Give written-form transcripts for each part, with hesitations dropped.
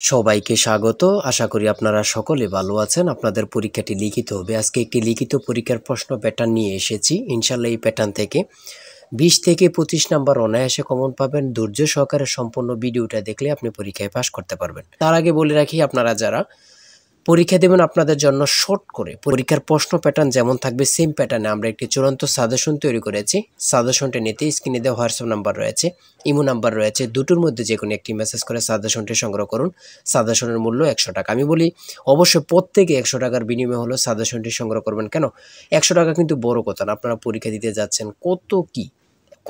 সবাইকে স্বাগত। আশা করি আপনারা সকলে ভালো আছেন। আপনাদের পরীক্ষাটি লিখিত হবে। আজকে একটি লিখিত পরীক্ষার প্রশ্ন প্যাটার্ন নিয়ে এসেছি। ইনশাল্লাহ এই প্যাটার্ন থেকে 20 থেকে 25 নাম্বার অনায়াসে কমন পাবেন। ধৈর্য সহকারে সম্পূর্ণ ভিডিওটা দেখলে আপনি পরীক্ষায় পাশ করতে পারবেন। তার আগে বলে রাখি, আপনারা যারা পরীক্ষা দেবেন আপনাদের জন্য শর্ট করে পরীক্ষার প্রশ্ন প্যাটার্ন যেমন থাকবে সেম প্যাটার্নে আমরা একটি চূড়ান্ত সাজেশন তৈরি করেছি। সাজেশনটি নিতে স্ক্রিনে দেওয়া হোয়াটসঅ্যাপ নাম্বার রয়েছে, ইমো নাম্বার রয়েছে, দুটোর মধ্যে যে কোনো একটি মেসেজ করে সাজেশনটি সংগ্রহ করুন। সাজেশনের মূল্য 100 টাকা। আমি বলি অবশ্যই প্রত্যেকে 100 টাকার বিনিময়ে হলো সাজেশনটি সংগ্রহ করবেন। কেন 100 টাকা কিন্তু বড় কথা না, আপনারা পরীক্ষা দিতে যাচ্ছেন,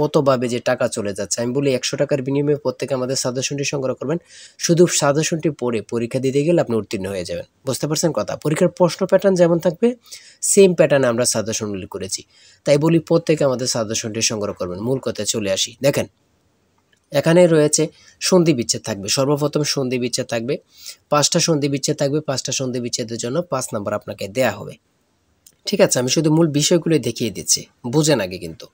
কতভাবে যে টাকা চলে যাচ্ছে। আমি বলি 100 টাকার বিনিময়ে প্রত্যেকে আমাদের সাজেশনটি সংগ্রহ করবেন। শুধু সাজেশনটি পড়ে পরীক্ষা দিতে গেলে আপনি উত্তীর্ণ হয়ে যাবেন। বুঝতে পারছেন কথা? পরীক্ষার প্রশ্ন প্যাটার্ন যেমন থাকবে সেম প্যাটার্নে আমরা সাজেশন উল্লেখ করেছি। তাই বলি প্রত্যেকে আমাদের সাজেশনটি সংগ্রহ করবেন। মূল কথায় চলে আসি। দেখেন, এখানে রয়েছে সন্ধি বিচ্ছেদ থাকবে। সর্বপ্রথম সন্ধি বিচ্ছেদ থাকবে, 5টা সন্ধি বিচ্ছেদ থাকবে। 5টা সন্ধি বিচ্ছেদের জন্য 5 নাম্বার আপনাকে দেয়া হবে। ঠিক আছে, আমি শুধু মূল বিষয়গুলো দেখিয়ে দিচ্ছি, বুঝেন আগে কিন্তু।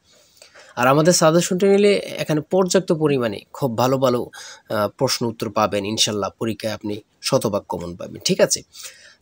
আর আমাদের সাজেশনটা নিলে এখানে পর্যাপ্ত পরিমাণে খুব ভালো ভালো প্রশ্ন উত্তর পাবেন। ইনশাল্লাহ পরীক্ষায় আপনি শতভাগ কমন পাবেন। ঠিক আছে,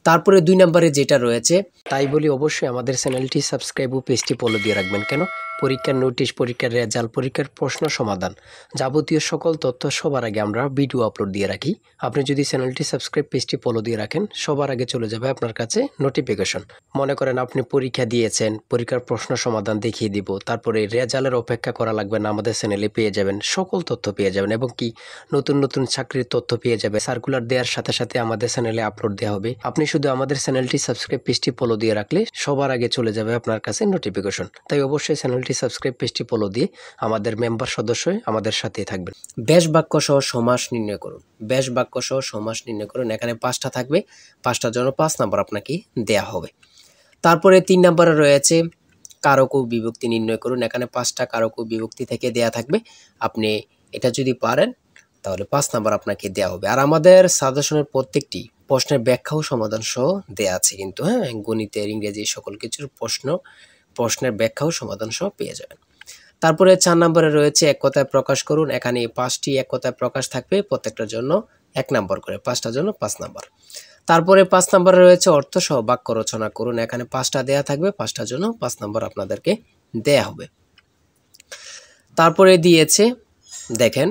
তারপরে 2 নম্বরে যেটা রয়েছে, তাই বলি অবশ্যই আমাদের চ্যানেলটি সাবস্ক্রাইব ও পেজটি ফলো দিয়ে রাখবেন। কেন? পরীক্ষার নোটিশ, পরীক্ষার রেজাল্ট, পরীক্ষার প্রশ্ন সমাধান, যাবতীয় সকল তথ্য সবার আগে আমরা ভিডিও আপলোড দিয়ে রাখি। আপনি যদি চ্যানেলটি সাবস্ক্রাইব, পেজটি ফলো দিয়ে রাখেন, সবার আগে চলে যাবে আপনার কাছে নোটিফিকেশন। মনে করেন আপনি পরীক্ষা দিয়েছেন, পরীক্ষার প্রশ্ন সমাধান দেখিয়ে দিব, তারপরে রেজাল্টের অপেক্ষা করা লাগবে না, আমাদের চ্যানেলে পেয়ে যাবেন, সকল তথ্য পেয়ে যাবেন এবং কি নতুন নতুন চাকরির তথ্য পেয়ে যাবে। সার্কুলার দেওয়ার সাথে সাথে আমাদের চ্যানেলে আপলোড দেওয়া হবে। আপনি শুধু আমাদের চ্যানেলটি সাবস্ক্রাইব, পেজটি ফলো দিয়ে রাখলে সবার আগে চলে যাবে আপনার কাছে নোটিফিকেশন। তাই অবশ্যই চ্যানেলটি সাবস্ক্রাইব, পেজটি ফলো দিয়ে আমাদের মেম্বার সদস্য হয়ে আমাদের সাথেই থাকবেন। ব্যাস বাক্য সহ সমাস নির্ণয় করুন। ব্যাস বাক্য সহ সমাস নির্ণয় করুন। এখানে 5টা থাকবে, 5টার জন্য 5 নাম্বার আপনাকে দেয়া হবে। তারপরে 3 নাম্বারে রয়েছে কারক ও বিভক্তি নির্ণয় করুন। এখানে 5টা কারক ও বিভক্তি থেকে দেয়া থাকবে। আপনি এটা যদি পারেন তাহলে 5 নাম্বার আপনাকে দেয়া হবে। আর আমাদের সাজেশনের প্রত্যেকটি প্রশ্নের ব্যাখ্যা ও সমাধান সহ দেয়া আছে কিন্তু, হ্যাঁ, গণিতের, ইংরেজি সকল কিছুর প্রশ্নের ব্যাখ্যা ও সমাধান সহ পেয়ে যাবেন। তারপরে 4 নম্বরে রয়েছে এক কথায় প্রকাশ করুন। এখানে 5টি এক কথায় প্রকাশ থাকবে, প্রত্যেকটার জন্য 1 নাম্বার করে, 5টার জন্য 5 নাম্বার। তারপরে 5 নম্বরে রয়েছে অর্থ সহ বাক্য রচনা করুন। এখানে 5টা দেয়া থাকবে, 5টার জন্য 5 নাম্বার আপনাদেরকে দেয়া হবে। তারপরে দিয়েছে, দেখেন,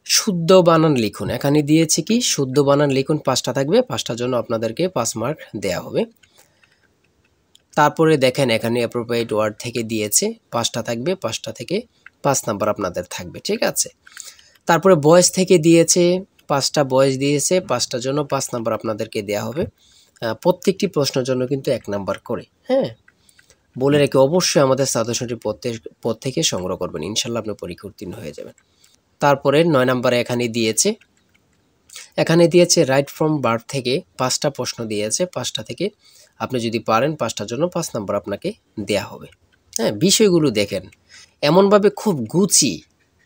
শুদ্ধ বানান লিখুন। এখানে দিয়েছে কি শুদ্ধ বানান লিখুন, 5টা থাকবে, 5টার জন্য আপনাদেরকে 5 মার্ক দেয়া হবে। তারপরে দেখেন এখানে অ্যাপ্রোপ্রিয়েট ওয়ার্ড থেকে দিয়েছে, 5টা থাকবে, 5টা থেকে 5 নাম্বার আপনাদের থাকবে। ঠিক আছে, তারপরে ভয়েস থেকে দিয়েছে, 5টা ভয়েস দিয়েছে, 5টার জন্য 5 নাম্বার আপনাদেরকে দেয়া হবে। প্রত্যেকটি প্রশ্নের জন্য কিন্তু 1 নাম্বার করে। হ্যাঁ, বলে রেখে অবশ্যই আমাদের সাজেশনটি প্রত্যেকে সংগ্রহ করবেন। ইনশাল্লাহ আপনি পরীক্ষা উত্তীর্ণ হয়ে যাবেন। তারপরে 9 নম্বরে এখানে দিয়েছে রাইট ফ্রম বার্থ থেকে 5টা প্রশ্ন দিয়েছে। 5টা থেকে আপনি যদি পারেন 5টার জন্য 5 নাম্বার আপনাকে দেয়া হবে। হ্যাঁ, বিষয়গুলো দেখেন এমনভাবে খুব গুছিয়ে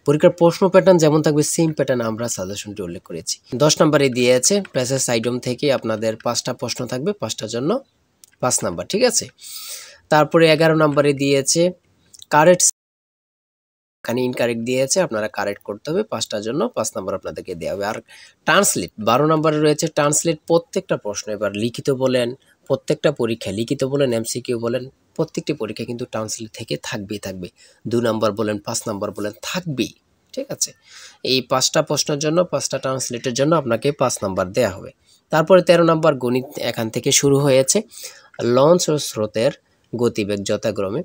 পরীক্ষার প্রশ্ন প্যাটার্ন যেমন থাকবে সেম প্যাটার্ন আমরা সাজেশনটি উল্লেখ করেছি। 10 নম্বরে দিয়েছে প্যাসেজ আইটেম থেকে আপনাদের 5টা প্রশ্ন থাকবে, 5টার জন্য 5 নাম্বার। ঠিক আছে, তারপরে 11 নম্বরে দিয়েছে কারেক্ট, এখানে ইনকারেক্ট দিয়েছে, আপনারা কারেক্ট করতে হবে, 5টার জন্য 5 নাম্বার আপনাদেরকে দেওয়া হবে। আর ট্রান্সলেট 12 নম্বরে রয়েছে ট্রান্সলেট, প্রত্যেকটা প্রশ্ন, এবার লিখিত বলেন, প্রত্যেকটা পরীক্ষা লিখিত বলেন, এমসিকিউ বলেন, প্রত্যেকটি পরীক্ষা কিন্তু ট্রান্সলেট থেকে থাকবে। 2 নাম্বার বলেন, 5 নাম্বার বলেন, থাকবেই। ঠিক আছে, এই 5টা প্রশ্নের জন্য 5টা ট্রান্সলেটের জন্য আপনাকে 5 নাম্বার দেয়া হবে। তারপরে 13 নাম্বার গণিত এখান থেকে শুরু হয়েছে। লঞ্চ ও স্রোতের গতিবেগ যথাক্রমে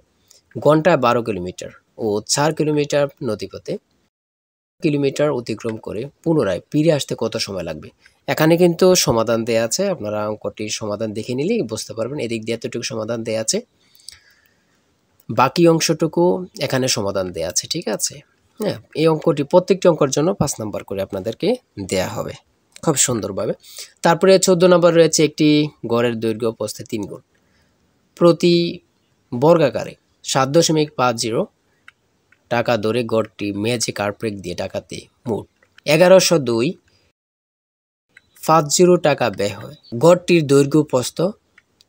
ঘন্টায় 12 কিলোমিটার ও 4 কিলোমিটার নদীপথে কিলোমিটার অতিক্রম করে পুনরায় ফিরে আসতে কত সময় লাগবে। এখানে কিন্তু সমাধান দেয়া আছে, আপনারা অঙ্কটির সমাধান দেখে নিলেই বুঝতে পারবেন। এদিক দিয়ে এতটুকু সমাধান দেয়া আছে, বাকি অংশটুকু এখানে সমাধান দেয়া আছে। ঠিক আছে, হ্যাঁ, এই অঙ্কটি প্রত্যেকটি অঙ্কের জন্য 5 নাম্বার করে আপনাদেরকে দেয়া হবে খুব সুন্দরভাবে। তারপরে 14 নম্বর রয়েছে একটি গড়ের দৈর্ঘ্য প্রস্থে 3 গুণ প্রতি বর্গাকারে 7.50 টাকা দরে গড়টি মেঝে কার্পেট দিয়ে টাকাতে মোট 1102.50 টাকা ব্যয় হয়। গড়টির দৈর্ঘ্য প্রস্থ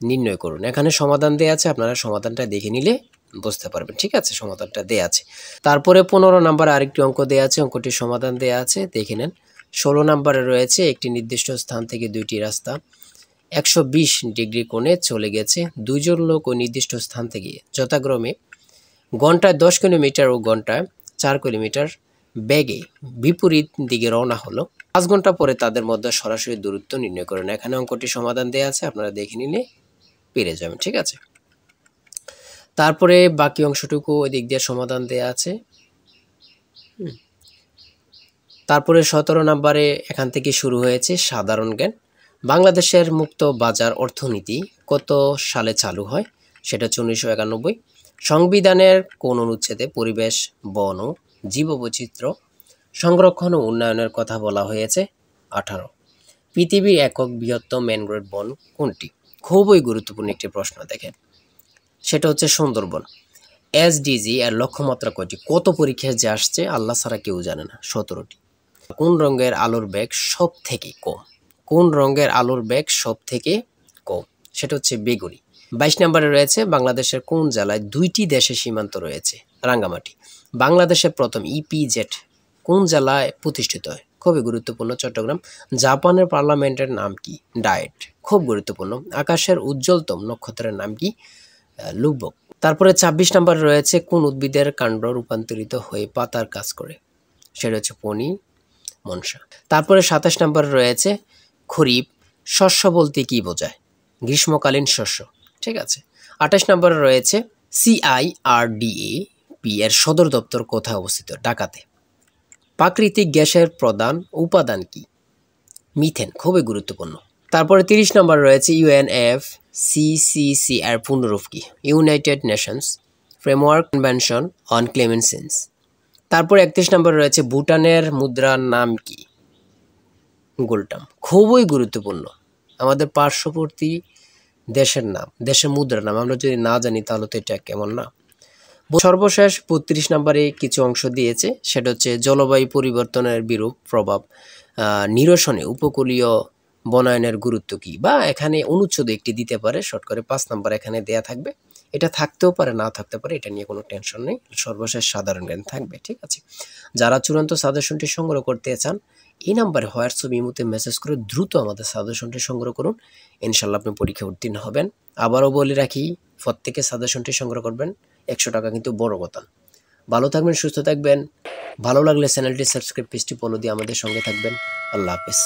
নির্ণয় করুন। এখানে সমাধান দেয়া আছে, আপনারা সমাধানটা দেখে নিলে বুঝতে পারবেন। ঠিক আছে, সমাধানটা দেয়া আছে। তারপরে 15 নাম্বার আরেকটি অঙ্ক দেয়া আছে, অঙ্কটির সমাধান দেয়া আছে, দেখে নেন। 16 নম্বরে রয়েছে একটি নির্দিষ্ট স্থান থেকে দুইটি রাস্তা 120 ডিগ্রি কোণে চলে গেছে। দুইজন লোক ওই নির্দিষ্ট স্থান থেকে যথাক্রমে ঘন্টায় 10 কিলোমিটার ও ঘন্টায় 4 কিলোমিটার বেগে বিপরীত দিকে রওনা হলো। 5 ঘন্টা পরে তাদের মধ্যে সরাসরি দূরত্ব নির্ণয় করেন। এখানে অঙ্কটি সমাধান দেওয়া আছে, আপনারা দেখে নিলে পেরে যাবেন। ঠিক আছে, তারপরে বাকি অংশটুকু ওই দিক দিয়ে সমাধান দেওয়া আছে। তারপরে 17 নম্বরে এখান থেকে শুরু হয়েছে সাধারণ জ্ঞান। বাংলাদেশের মুক্ত বাজার অর্থনীতি কত সালে চালু হয়? সেটা হচ্ছে 1991। সংবিধানের কোন অনুচ্ছেদে পরিবেশ, বন ও জীববৈচিত্র্য সংরক্ষণ ও উন্নয়নের কথা বলা হয়েছে? 18। পৃথিবীর একক বৃহত্তম ম্যানগ্রোভ বন কোনটি? খুবই গুরুত্বপূর্ণ একটি প্রশ্ন, দেখেন সেটা হচ্ছে সুন্দরবন। এসডিজি এর লক্ষ্যমাত্রা কয়টি? কত পরীক্ষায় যে আসছে আল্লাহ ছাড়া কেউ জানে না, 17টি। কোন রঙের আলোর বেগ সব থেকে কম? কোন রঙের আলোর বেগ সব থেকে কম? সেটা হচ্ছে বেগুনি। 22 নম্বরে রয়েছে বাংলাদেশের কোন জেলায় 2টি দেশের সীমান্ত রয়েছে? রাঙ্গামাটি। বাংলাদেশের প্রথম ইপিজেড কোন জেলায় প্রতিষ্ঠিত হয়? খুবই গুরুত্বপূর্ণ, চট্টগ্রাম। জাপানের পার্লামেন্টের নাম কি? ডায়েট। খুব গুরুত্বপূর্ণ। আকাশের উজ্জ্বলতম নক্ষত্রের নাম কি? লুব্বক। তারপরে 26 নম্বরে রয়েছে কোন উদ্ভিদের কাণ্ড রূপান্তরিত হয়ে পাতার কাজ করে? সেটা হচ্ছে পনি মনসা। তারপরে 27 নম্বরে রয়েছে খরিফ শস্য বলতে কি বোঝায়? গ্রীষ্মকালীন শস্য। ঠিক আছে। 28 নম্বরে রয়েছে সিআইআরডিএপি এর সদর দপ্তর কোথায় অবস্থিত? ঢাকাতে। প্রাকৃতিক গ্যাসের প্রধান উপাদান কি? মিথেন। খুবই গুরুত্বপূর্ণ। তারপরে 30 নম্বর রয়েছে ইউএনএফসিসিসি এর পূর্ণরূপ কি? United Nations framework convention on climate change. তারপরে 31 নম্বর রয়েছে ভুটানের মুদ্রার নাম কি? গোল্টাম। খুবই গুরুত্বপূর্ণ, আমাদের পার্শ্ববর্তী দেশের নাম, দেশের মুদ্রার নাম আমরা যদি না জানি তাহলে তো এটা কেমন না। সর্বশেষ 32 নম্বরে কিছু অংশ দিয়েছে, সেটা হচ্ছে জলবায়ু পরিবর্তনের বিরূপ প্রভাব নিরসনে উপকূলীয় বনায়নের গুরুত্ব কি, বা এখানে অনুচ্ছেদ একটি দিতে পারে, শর্ট করে 5 নম্বর এখানে দেয়া থাকবে। এটা থাকতেও পারে, না থাকতে পারে, এটা নিয়ে কোনো টেনশন নেই। সর্বশেষ সাধারণ জ্ঞান থাকবে। ঠিক আছে, যারা চূড়ান্ত সাজেশনটি সংগ্রহ করতে চান এই নাম্বারে হোয়াটসঅ্যাপ ইমোতে মেসেজ করে দ্রুত আমাদের সাজেশনটি সংগ্রহ করুন, ইনশাল্লাহ আপনি পরীক্ষা উত্তীর্ণ হবেন। আবারও বলে রাখি, প্রত্যেকে সাজেশনটি সংগ্রহ করবেন, 100 টাকা কিন্তু বড় কথা। ভালো থাকবেন, সুস্থ থাকবেন। ভালো লাগলে চ্যানেলটি সাবস্ক্রাইব, পেজটি ফলো দিয়ে আমাদের সঙ্গে থাকবেন। আল্লাহ হাফেজ।